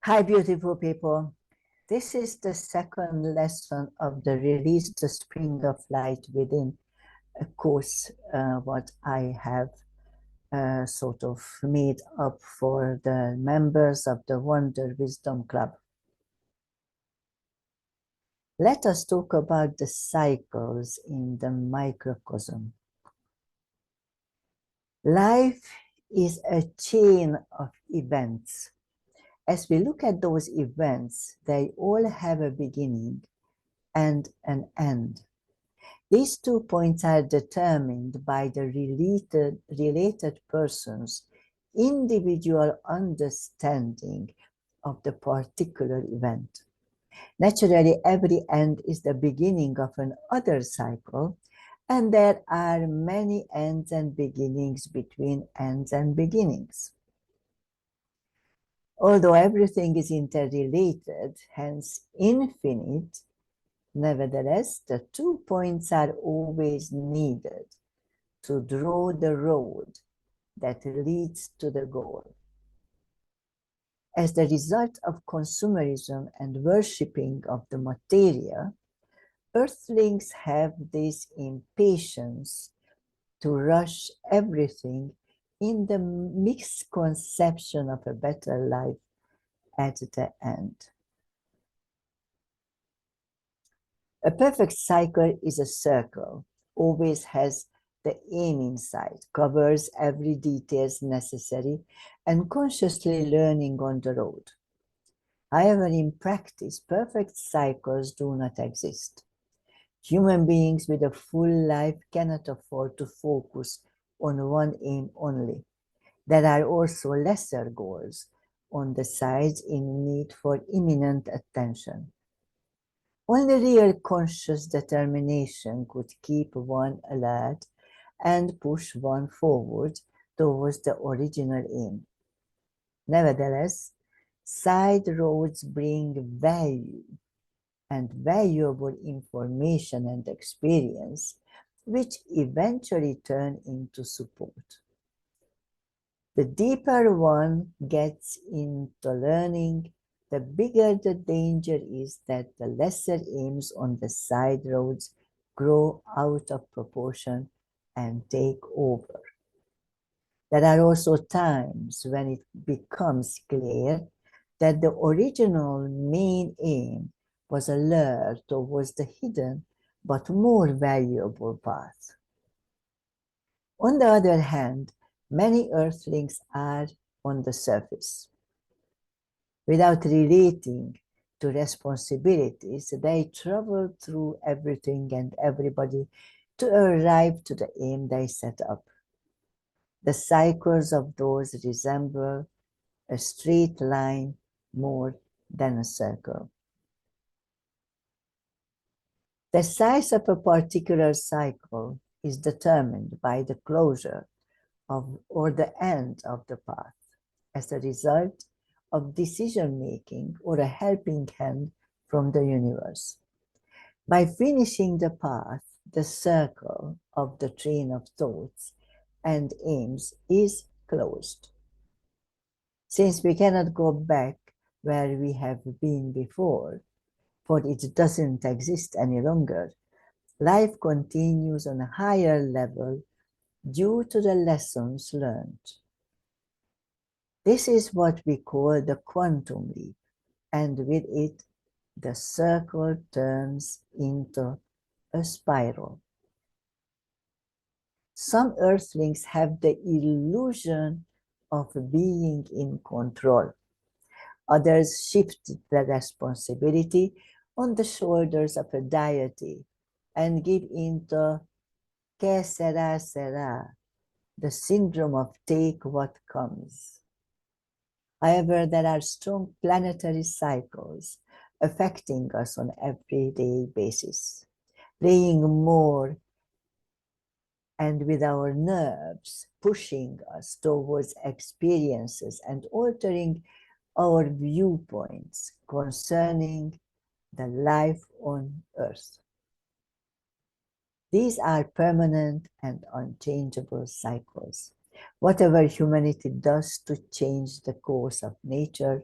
Hi, beautiful people. This is the second lesson of the Release the Spring of Light Within a course, what I have sort of made up for the members of the WanderWisdom Club. Let us talk about the cycles in the microcosm. Life is a chain of events. As we look at those events, they all have a beginning and an end. These 2 points are determined by the related person's individual understanding of the particular event. Naturally, every end is the beginning of another cycle, and there are many ends and beginnings between ends and beginnings. Although everything is interrelated, hence infinite, nevertheless, the 2 points are always needed to draw the road that leads to the goal. As the result of consumerism and worshipping of the materia, earthlings have this impatience to rush everything in the misconception of a better life at the end. A perfect cycle is a circle, always has the aim in sight, covers every detail necessary, and consciously learning on the road. However, in practice, perfect cycles do not exist. Human beings with a full life cannot afford to focus on one aim only. There are also lesser goals on the sides in need for imminent attention. Only real conscious determination could keep one alert and push one forward towards the original aim. Nevertheless, side roads bring value and valuable information and experience, which eventually turn into support. The deeper one gets into learning, the bigger the danger is that the lesser aims on the side roads grow out of proportion and take over. There are also times when it becomes clear that the original main aim was a lure towards the hidden but more valuable path. On the other hand, many earthlings are on the surface. Without relating to responsibilities, they travel through everything and everybody to arrive to the aim they set up. The cycles of those resemble a straight line more than a circle. The size of a particular cycle is determined by the closure of or the end of the path as a result of decision-making or a helping hand from the universe. By finishing the path, the circle of the train of thoughts and aims is closed. Since we cannot go back where we have been before, for it doesn't exist any longer, life continues on a higher level due to the lessons learned. This is what we call the quantum leap, and with it, the circle turns into a spiral. Some earthlings have the illusion of being in control. Others shift the responsibility on the shoulders of a deity and give into que sera sera, the syndrome of take what comes. However, there are strong planetary cycles affecting us on an everyday basis, playing more and with our nerves pushing us towards experiences and altering our viewpoints concerning the life on Earth. These are permanent and unchangeable cycles. Whatever humanity does to change the course of nature,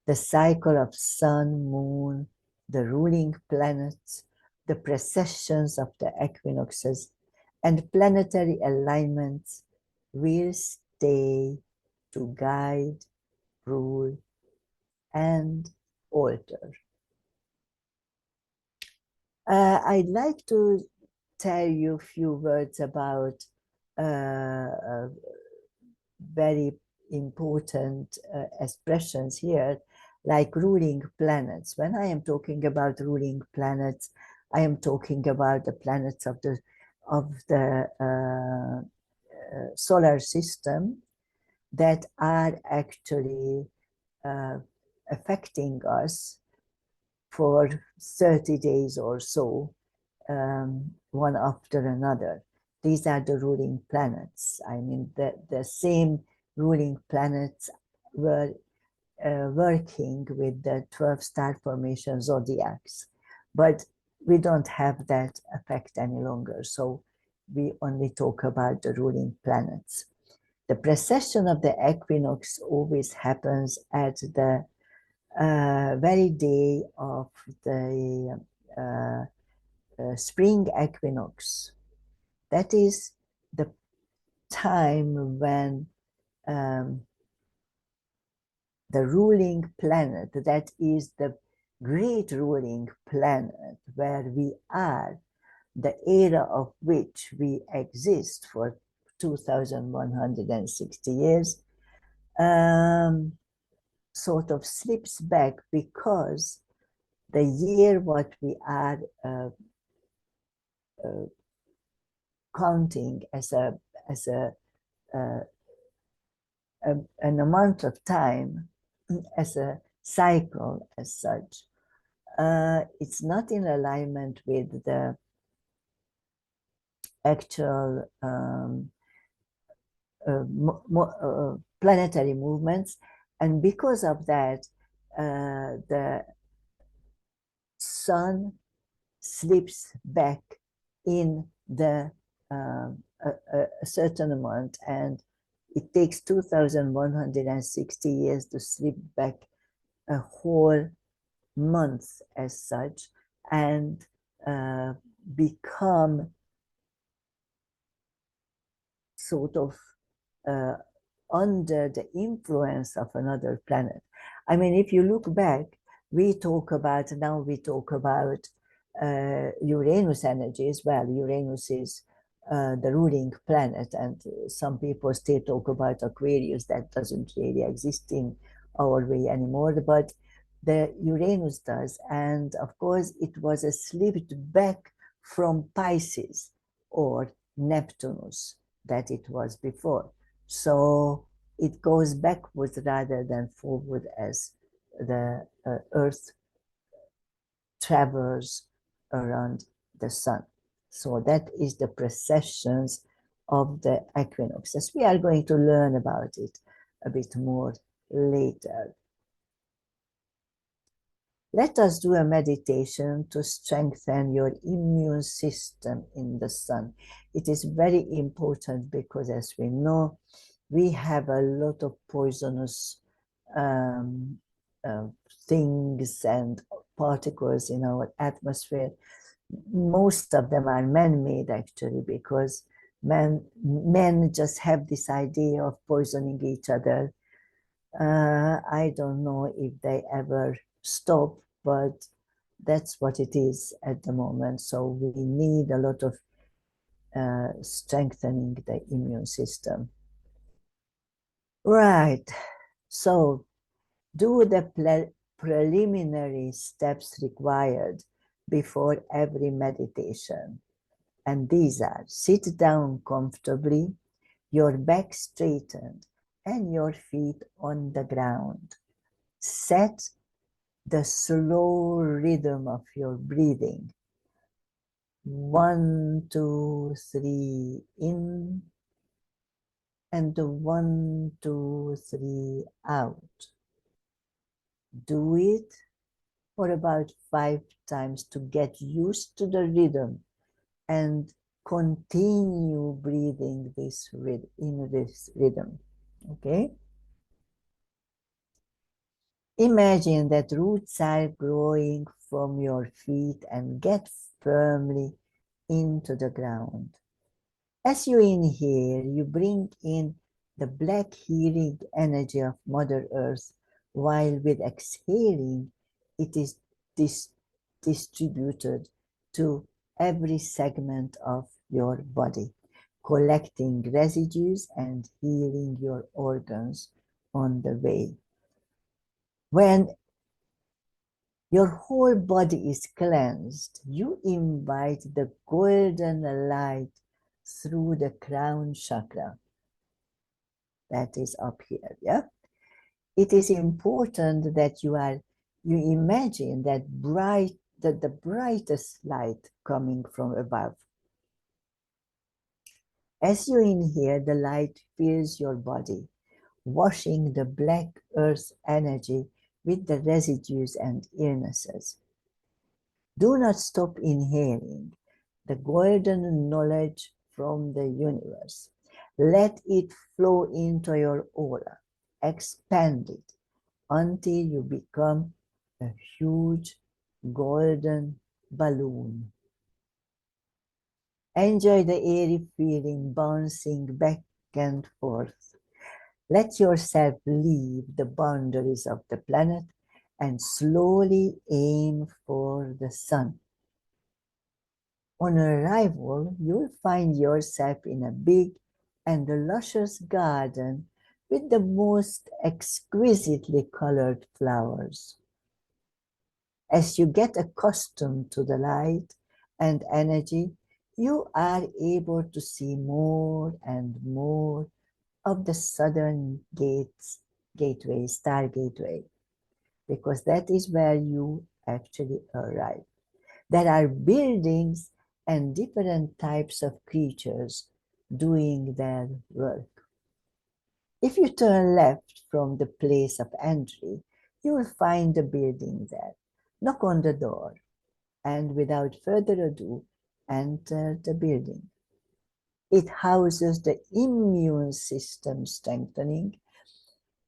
the cycle of sun, moon, the ruling planets, the precessions of the equinoxes, and planetary alignments will stay to guide, rule, and alter. I'd like to tell you a few words about very important expressions here, like ruling planets. When I am talking about ruling planets, I am talking about the planets of the solar system that are actually affecting us for 30 days or so, one after another. These are the ruling planets. I mean, the same ruling planets were working with the 12 star formation zodiacs, but we don't have that effect any longer. So we only talk about the ruling planets. The precession of the equinox always happens at the very day of the spring equinox. That is the time when the ruling planet, that is the great ruling planet where we are, the era of which we exist for 2,160 years, sort of slips back because the year what we are counting as an amount of time, as a cycle as such, it's not in alignment with the actual planetary movements, and because of that, the sun slips back in the a certain amount, and it takes 2,160 years to slip back a whole month as such, and become sort of under the influence of another planet. I mean, if you look back, we talk about Uranus energy as well. Uranus is the ruling planet, and some people still talk about Aquarius. That doesn't really exist in our way anymore, but the Uranus does. And of course, it was a slipped back from Pisces or Neptunus that it was before. So it goes backwards rather than forward as the Earth travels around the sun. So that is the precessions of the equinoxes. We are going to learn about it a bit more later. Let us do a meditation to strengthen your immune system in the sun. It is very important because, as we know, we have a lot of poisonous things and particles in our atmosphere. Most of them are man-made, actually, because men just have this idea of poisoning each other. I don't know if they ever stop, but that's what it is at the moment. So we need a lot of strengthening the immune system. Right. So do the preliminary steps required before every meditation. And these are: sit down comfortably, your back straightened, and your feet on the ground. Set the slow rhythm of your breathing. 1, 2, 3 in, and 1, 2, 3 out. Do it for about 5 times to get used to the rhythm, and continue breathing in this rhythm. Okay? Imagine that roots are growing from your feet and get firmly into the ground. As you inhale, you bring in the black healing energy of Mother Earth, while with exhaling, it is distributed to every segment of your body, collecting residues and healing your organs on the way. When your whole body is cleansed, you invite the golden light through the crown chakra. That is up here, yeah? It is important that you imagine that the brightest light coming from above. As you inhale, the light fills your body, washing the black earth energy with the residues and illnesses. Do not stop inhaling the golden knowledge from the universe. Let it flow into your aura, expand it until you become a huge golden balloon. Enjoy the airy feeling bouncing back and forth. Let yourself leave the boundaries of the planet and slowly aim for the sun. On arrival, you'll find yourself in a big and luscious garden with the most exquisitely colored flowers. As you get accustomed to the light and energy, you are able to see more and more of the southern gateway, star gateway, because that is where you actually arrive. There are buildings and different types of creatures doing their work. If you turn left from the place of entry, you will find a building there. Knock on the door, and without further ado, enter the building. It houses the immune system strengthening,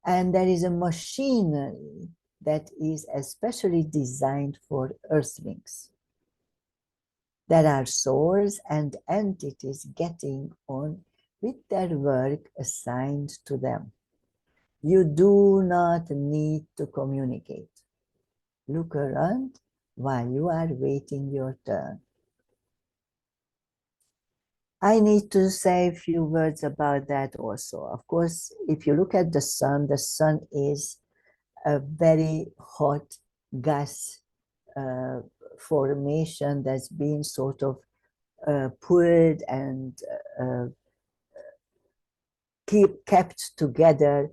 and there is a machinery that is especially designed for earthlings. There are souls and entities getting on with their work assigned to them. You do not need to communicate. Look around while you are waiting your turn. I need to say a few words about that also. Of course, if you look at the sun is a very hot gas formation that's been sort of pulled and kept together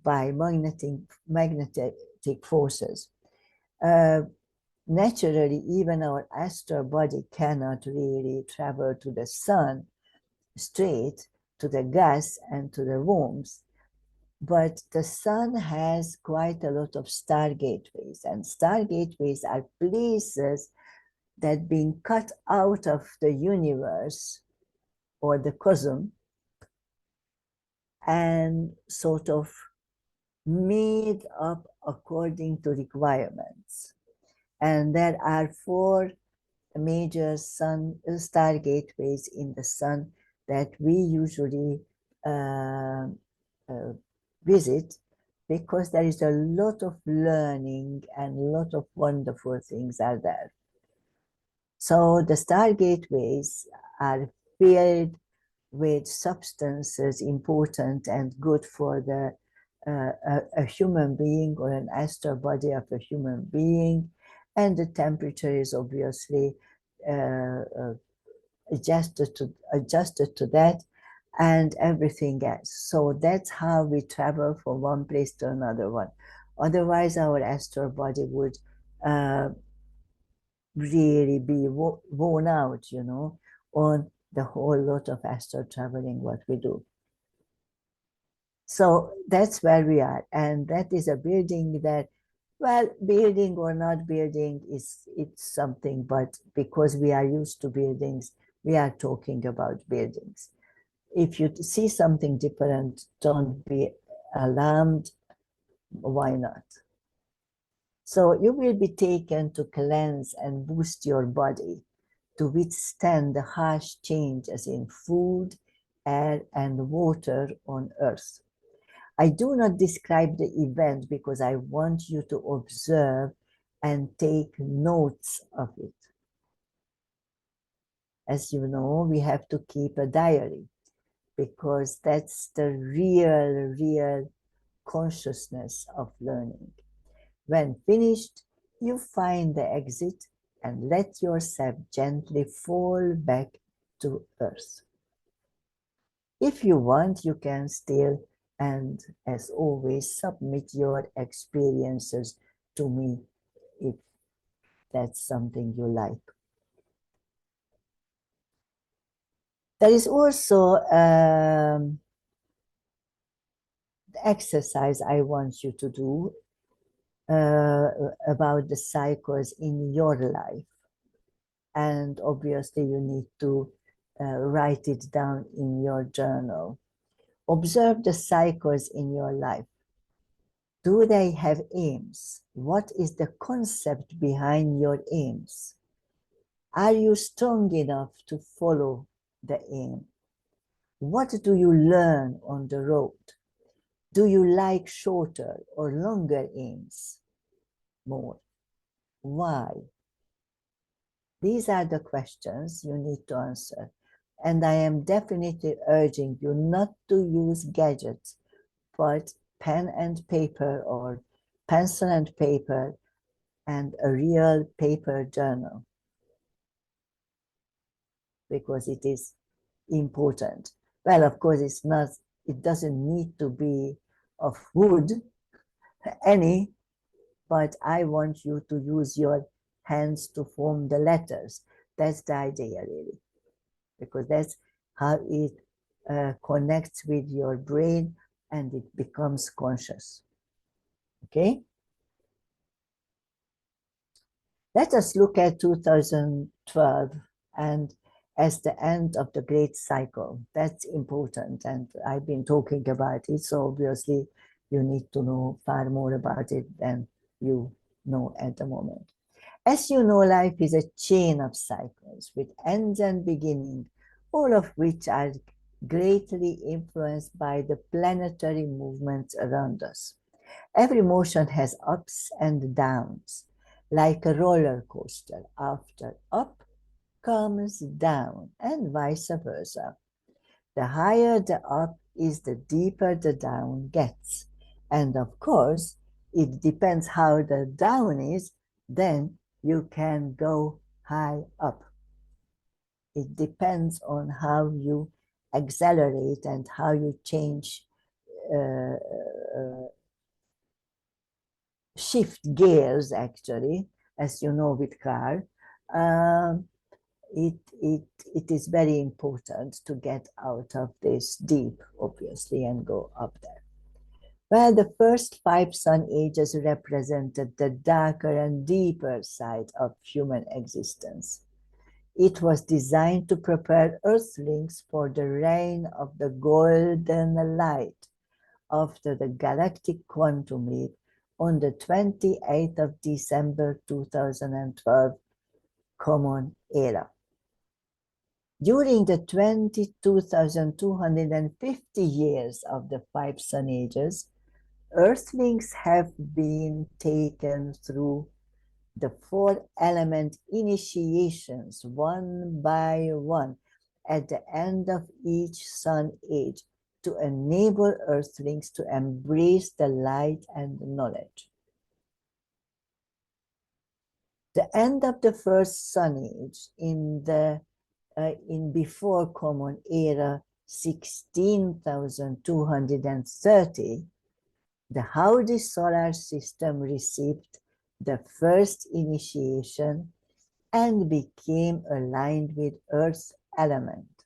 by magnetic forces. Naturally, even our astral body cannot really travel to the sun straight, to the gas and to the warmth. But the sun has quite a lot of star gateways, and star gateways are places that being cut out of the universe or the cosmos and sort of made up according to requirements. And there are 4 major star gateways in the sun that we usually visit, because there is a lot of learning and a lot of wonderful things are there. So the star gateways are filled with substances important and good for the a human being or an astral body of a human being, and the temperature is obviously adjusted to that, and everything else. So that's how we travel from one place to another one. Otherwise, our astral body would really be worn out, you know, on the whole lot of astral traveling what we do. So that's where we are, and that is a building that, well, building or not building it's something, but because we are used to buildings, we are talking about buildings. If you see something different, don't be alarmed. Why not? So you will be taken to cleanse and boost your body to withstand the harsh changes in food, air, and water on Earth. I do not describe the event because I want you to observe and take notes of it. As you know, we have to keep a diary because that's the real consciousness of learning. When finished, you find the exit and let yourself gently fall back to earth. If you want, you can still, and as always, submit your experiences to me if that's something you like. There is also the exercise I want you to do about the cycles in your life. And obviously you need to write it down in your journal. Observe the cycles in your life. Do they have aims? What is the concept behind your aims? Are you strong enough to follow the aim? What do you learn on the road? Do you like shorter or longer aims more? Why? These are the questions you need to answer. And I am definitely urging you not to use gadgets, but pen and paper or pencil and paper and a real paper journal, because it is important. Well, of course, it doesn't need to be of wood, any, but I want you to use your hands to form the letters. That's the idea, really, because that's how it connects with your brain and it becomes conscious. Okay? Let us look at 2012 and as the end of the great cycle. That's important, and I've been talking about it, so obviously you need to know far more about it than you know at the moment. As you know, life is a chain of cycles with ends and beginning, all of which are greatly influenced by the planetary movements around us. Every motion has ups and downs, like a roller coaster. After up comes down, and vice versa. The higher the up is, the deeper the down gets. And of course, it depends how the down is, then you can go high up. It depends on how you accelerate and how you change, shift gears, actually, as you know with car. It is very important to get out of this deep, obviously, and go up there. Well, the first 5 sun ages represented the darker and deeper side of human existence. It was designed to prepare Earthlings for the reign of the golden light after the galactic quantum leap on the 28th of December 2012 Common Era. During the 22,250 years of the 5 sun ages, Earthlings have been taken through the 4 element initiations one by one at the end of each sun age to enable Earthlings to embrace the light and knowledge. The end of the first sun age in before Common Era 16,230, the Howdy solar system received the first initiation and became aligned with Earth's element.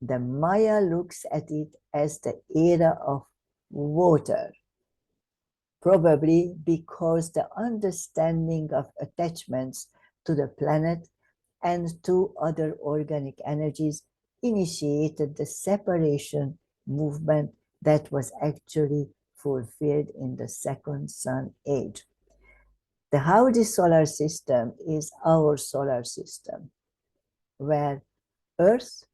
The Maya looks at it as the era of water, probably because the understanding of attachments to the planet and to other organic energies initiated the separation movement that was actually fulfilled in the second sun age. How this solar system is our solar system, where Earth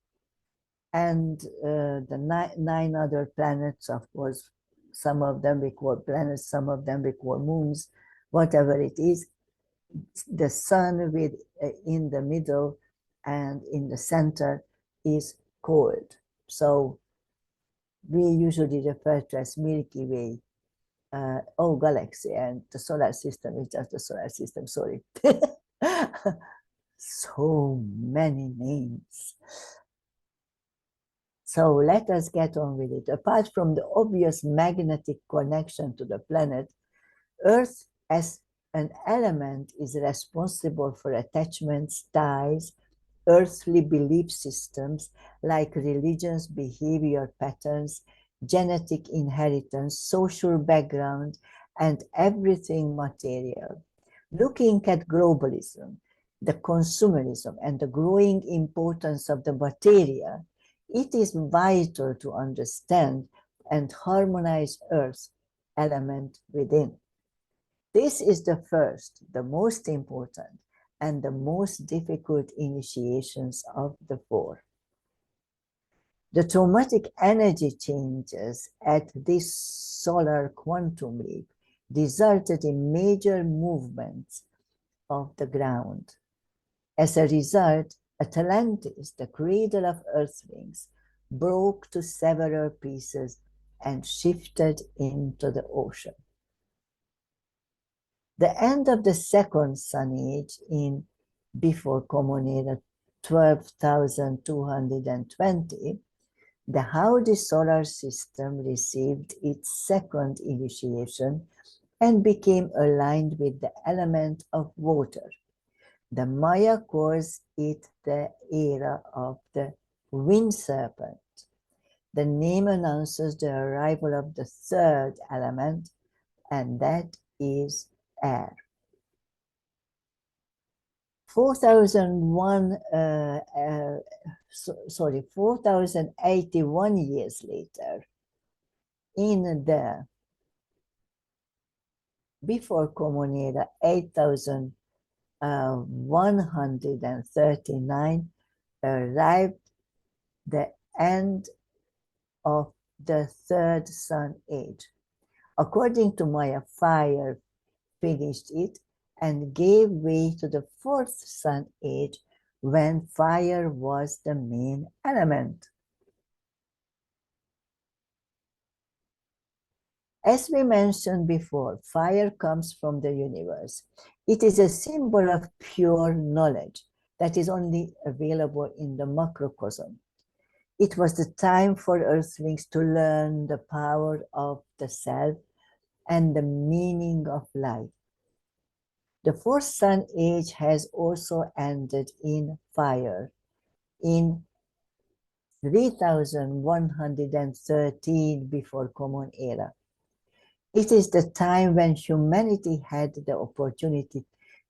and the nine other planets, of course, some of them we call planets, some of them we call moons, whatever it is, the sun with in the middle and in the center is cold. So we usually refer to as Milky Way, galaxy, and the solar system is just the solar system, sorry. So many names. So let us get on with it. Apart from the obvious magnetic connection to the planet, Earth as an element is responsible for attachments, ties, earthly belief systems like religions, behavior patterns, genetic inheritance, social background, and everything material. Looking at globalism, the consumerism, and the growing importance of the material, it is vital to understand and harmonize Earth's element within. This is the first, the most important, and the most difficult initiations of the four. The traumatic energy changes at this solar quantum leap resulted in major movements of the ground. As a result, Atlantis, the cradle of Earthlings, broke to several pieces and shifted into the ocean. The end of the second Sun Age in before Common Era 12,220, how the solar system received its second initiation and became aligned with the element of water. The Maya calls it the era of the wind serpent. The name announces the arrival of the third element, and that is air. 4,081 years later, in the before Common Era 8,139, arrived the end of the third Sun Age. According to Maya, fire finished it and gave way to the fourth Sun Age, when fire was the main element. As we mentioned before, fire comes from the universe. It is a symbol of pure knowledge that is only available in the macrocosm. It was the time for Earthlings to learn the power of the self and the meaning of life. The fourth Sun Age has also ended in fire in 3,113 before Common Era. It is the time when humanity had the opportunity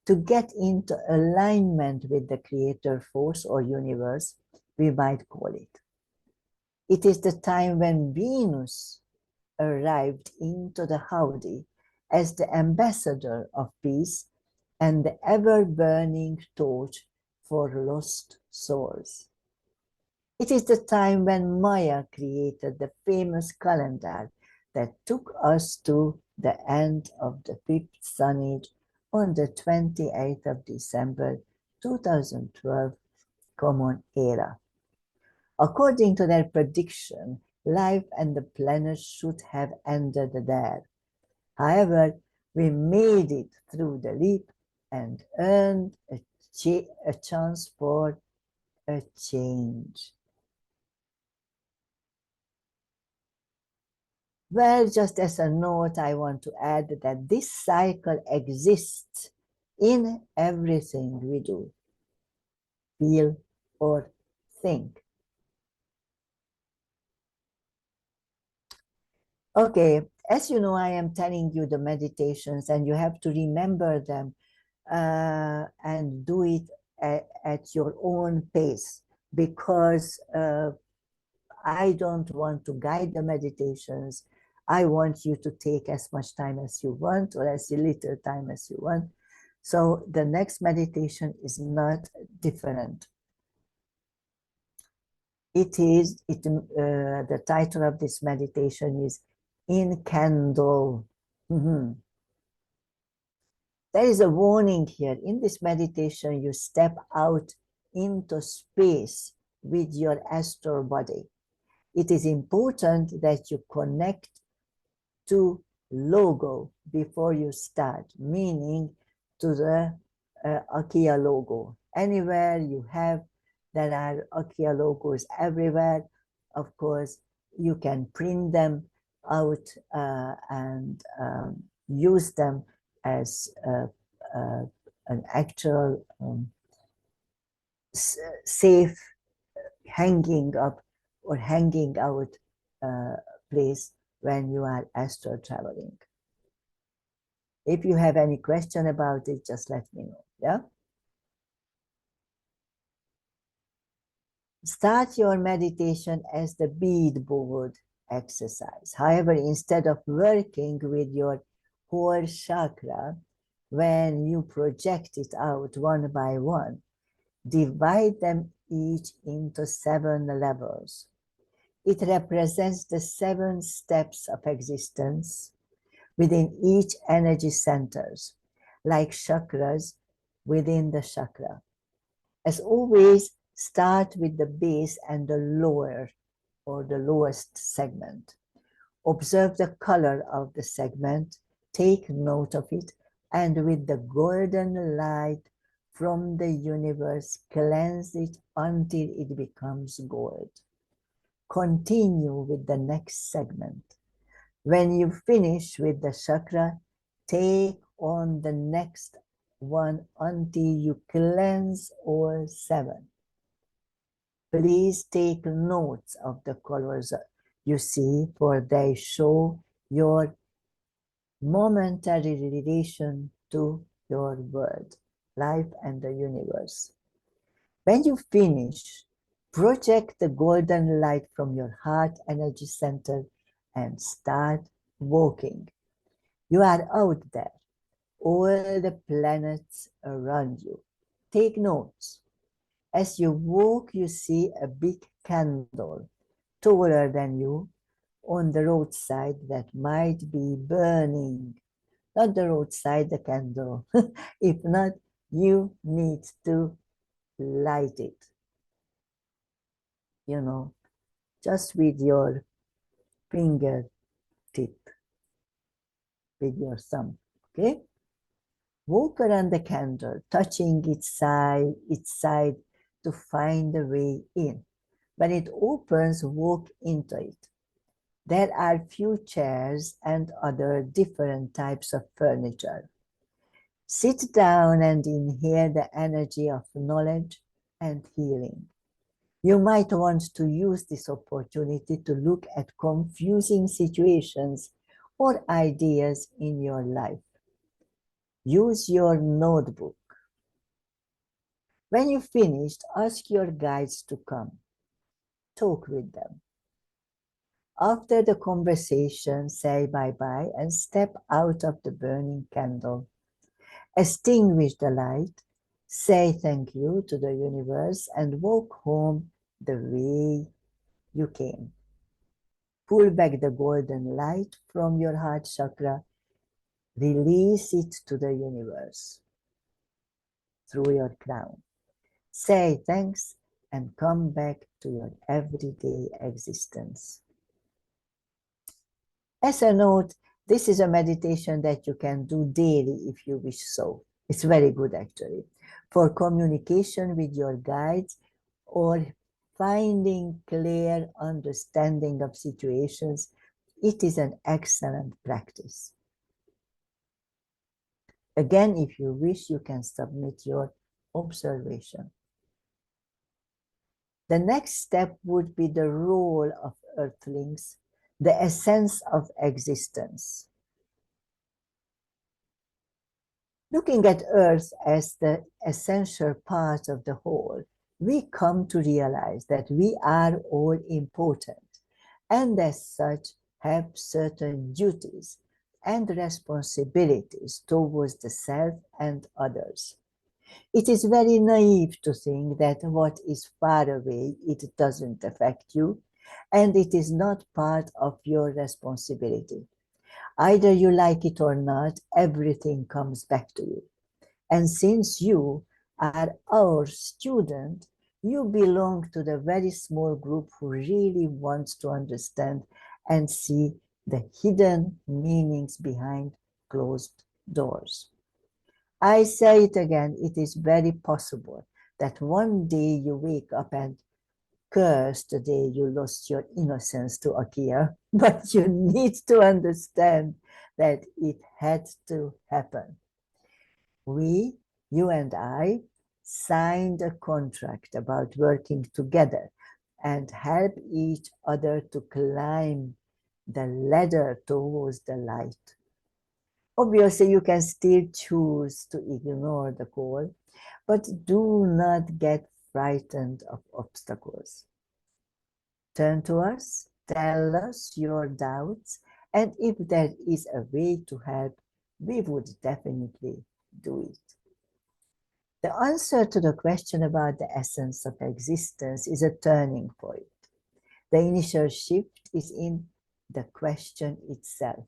to get into alignment with the creator force or universe, we might call it. It is the time when Venus arrived into the Howdy as the ambassador of peace and the ever-burning torch for lost souls. It is the time when Maya created the famous calendar that took us to the end of the fifth Sun Age on the 28th of December 2012 Common Era. According to their prediction, life and the planet should have ended there. However, we made it through the leap and earned a chance for a change. Well, just as a note, I want to add that this cycle exists in everything we do, feel, or think. Okay, as you know, I am telling you the meditations and you have to remember them and do it at your own pace, because I don't want to guide the meditations. I want you to take as much time as you want or as little time as you want. So the next meditation is not different. The title of this meditation is In Candle. There is a warning here. In this meditation, you step out into space with your astral body. It is important that you connect to logo before you start, meaning to the AKIA logo. Anywhere you have, there are AKIA logos everywhere. Of course, you can print them out and use them as an actual safe hanging up or hanging out place when you are astral traveling. If you have any question about it, just let me know, yeah? Start your meditation as the beadboard exercise. However, instead of working with your whole chakra, when you project it out one by one, divide them each into 7 levels. It represents the 7 steps of existence within each energy centers, like chakras within the chakra. As always, start with the base and the lower or the lowest segment. Observe the color of the segment, take note of it, and with the golden light from the universe, cleanse it until it becomes gold. Continue with the next segment. When you finish with the chakra, take on the next one until you cleanse all 7. Please take notes of the colors you see, for they show your momentary relation to your world, life, and the universe. When you finish, project the golden light from your heart energy center and start walking. You are out there, all the planets around you. Take notes. As you walk, you see a big candle, taller than you, on the roadside that might be burning. Not the roadside, the candle. If not, you need to light it. You know, just with your fingertip, with your thumb, okay? Walk around the candle, touching its side to find the way in. When it opens, walk into it. There are few chairs and other different types of furniture. Sit down and inhale the energy of knowledge and healing. You might want to use this opportunity to look at confusing situations or ideas in your life. Use your notebook. When you finished, ask your guides to come. Talk with them. After the conversation, say bye-bye and step out of the burning candle. Extinguish the light, say thank you to the universe, and walk home the way you came. Pull back the golden light from your heart chakra. Release it to the universe through your crown. Say thanks and come back to your everyday existence. As a note, this is a meditation that you can do daily if you wish so. It's very good actually. For communication with your guides or finding clear understanding of situations, it is an excellent practice. Again, if you wish, you can submit your observation. The next step would be the role of earthlings, the essence of existence. Looking at Earth as the essential part of the whole, we come to realize that we are all important and as such have certain duties and responsibilities towards the self and others. It is very naive to think that what is far away, it doesn't affect you, and it is not part of your responsibility. Either you like it or not, everything comes back to you. And since you are our student, you belong to the very small group who really wants to understand and see the hidden meanings behind closed doors. I say it again, it is very possible that one day you wake up and curse the day you lost your innocence to AKIA, but you need to understand that it had to happen. We, you and I, signed a contract about working together and help each other to climb the ladder towards the light. Obviously, you can still choose to ignore the call, but do not get frightened of obstacles. Turn to us, tell us your doubts, and if there is a way to help, we would definitely do it. The answer to the question about the essence of existence is a turning point. The initial shift is in the question itself.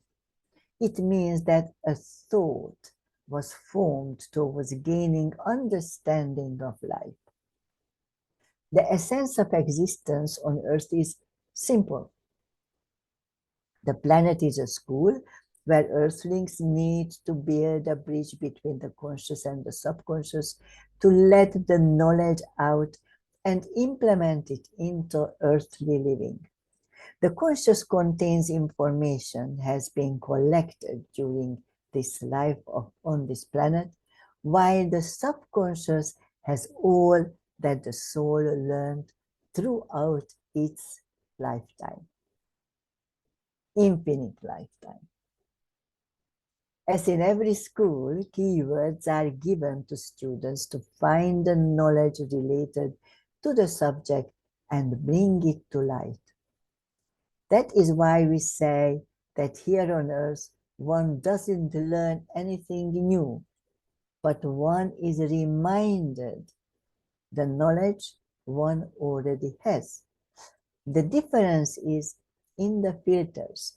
It means that a thought was formed towards gaining understanding of life. The essence of existence on Earth is simple. The planet is a school where Earthlings need to build a bridge between the conscious and the subconscious to let the knowledge out and implement it into earthly living. The conscious contains information has been collected during this life on this planet, while the subconscious has all that the soul learned throughout its lifetime, infinite lifetime. As in every school, keywords are given to students to find the knowledge related to the subject and bring it to light. That is why we say that here on earth, one doesn't learn anything new, but one is reminded the knowledge one already has. The difference is in the filters.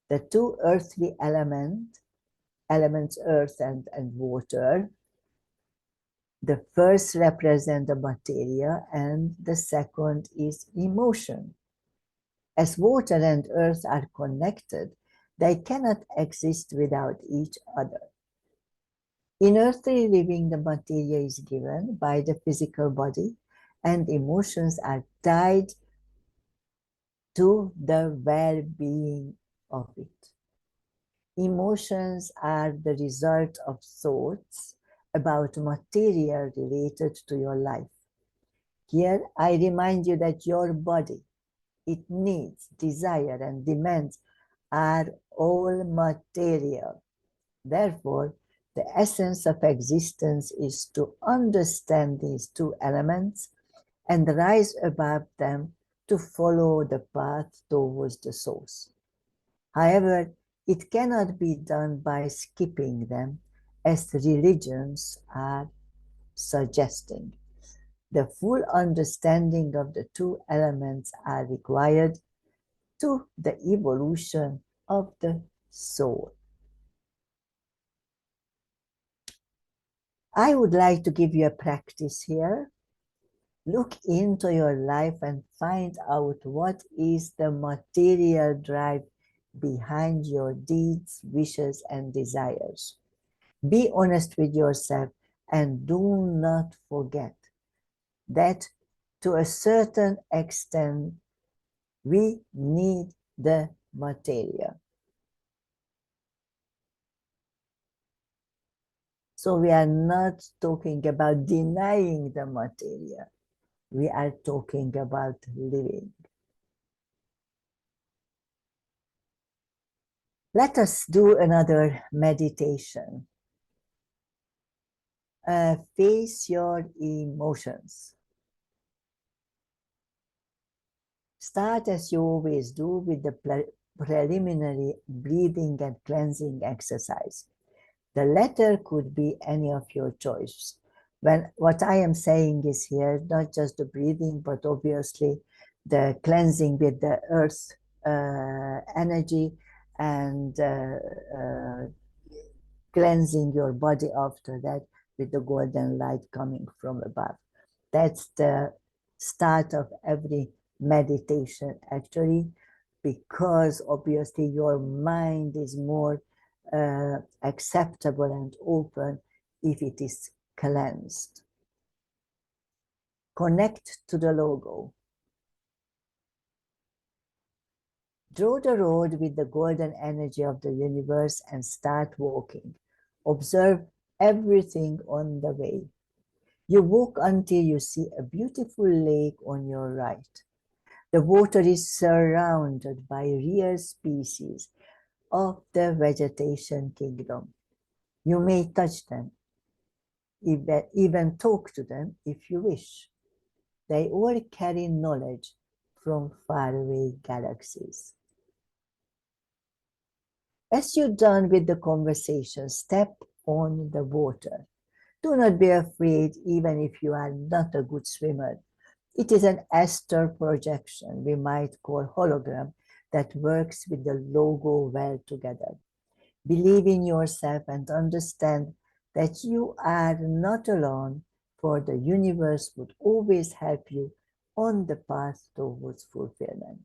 The two earthly elements, earth and water, the first represent the materia and the second is emotion. As water and earth are connected, they cannot exist without each other. In earthly living, the materia is given by the physical body, and emotions are tied to the well-being of it. Emotions are the result of thoughts about material related to your life. Here, I remind you that your body, its needs, desire, and demands are all material. Therefore, the essence of existence is to understand these two elements and rise above them to follow the path towards the source. However, it cannot be done by skipping them, as religions are suggesting. The full understanding of the two elements are required to the evolution of the soul. I would like to give you a practice here. Look into your life and find out what is the material drive behind your deeds, wishes, and desires. Be honest with yourself and do not forget that to a certain extent we need the material. So we are not talking about denying the material. We are talking about living. Let us do another meditation. Face your emotions. Start as you always do with the preliminary breathing and cleansing exercise. The latter could be any of your choice. When what I am saying is here, not just the breathing, but obviously the cleansing with the earth energy and cleansing your body after that with the golden light coming from above. That's the start of every meditation, actually, because obviously your mind is more acceptable and open if it is cleansed. Connect to the logo. Draw the road with the golden energy of the universe and start walking. Observe everything on the way. You walk until you see a beautiful lake on your right. The water is surrounded by rare species of the vegetation kingdom. You may touch them, even talk to them if you wish. They all carry knowledge from faraway galaxies. As you're done with the conversation, step on the water. Do not be afraid, even if you are not a good swimmer. It is an astral projection, we might call hologram, that works with the logo well together. Believe in yourself and understand that you are not alone, for the universe would always help you on the path towards fulfillment.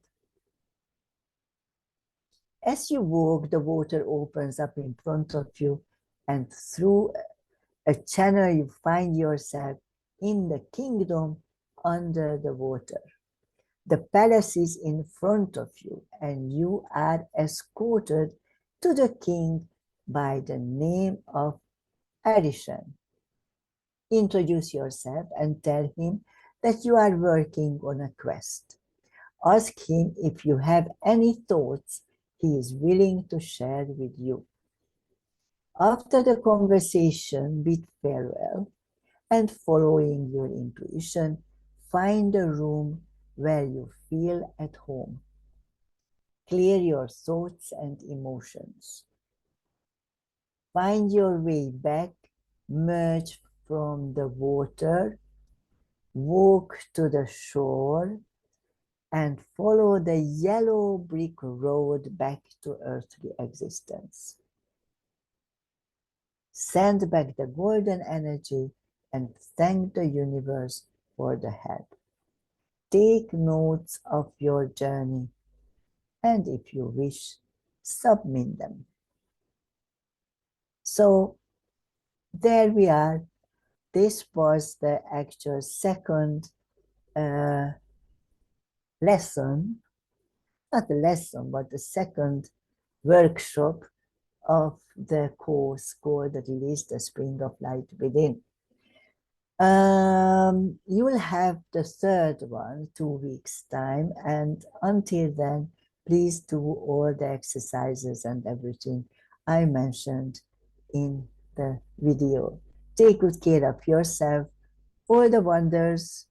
As you walk, the water opens up in front of you, and through a channel you find yourself in the kingdom under the water. The palace is in front of you, and you are escorted to the king by the name of Arishan. Introduce yourself and tell him that you are working on a quest. Ask him if you have any thoughts he is willing to share with you. After the conversation, bid farewell, and following your intuition, find a room where you feel at home. Clear your thoughts and emotions. Find your way back, merge from the water, walk to the shore, and follow the yellow brick road back to earthly existence. Send back the golden energy and thank the universe for the help. Take notes of your journey, and if you wish, submit them. So there we are. This was the actual second lesson, not a lesson, but the second workshop of the course called Release the Spring of Light Within. You will have the third one 2 weeks time, and until then, please do all the exercises and everything I mentioned in the video. Take good care of yourself. All the wonders.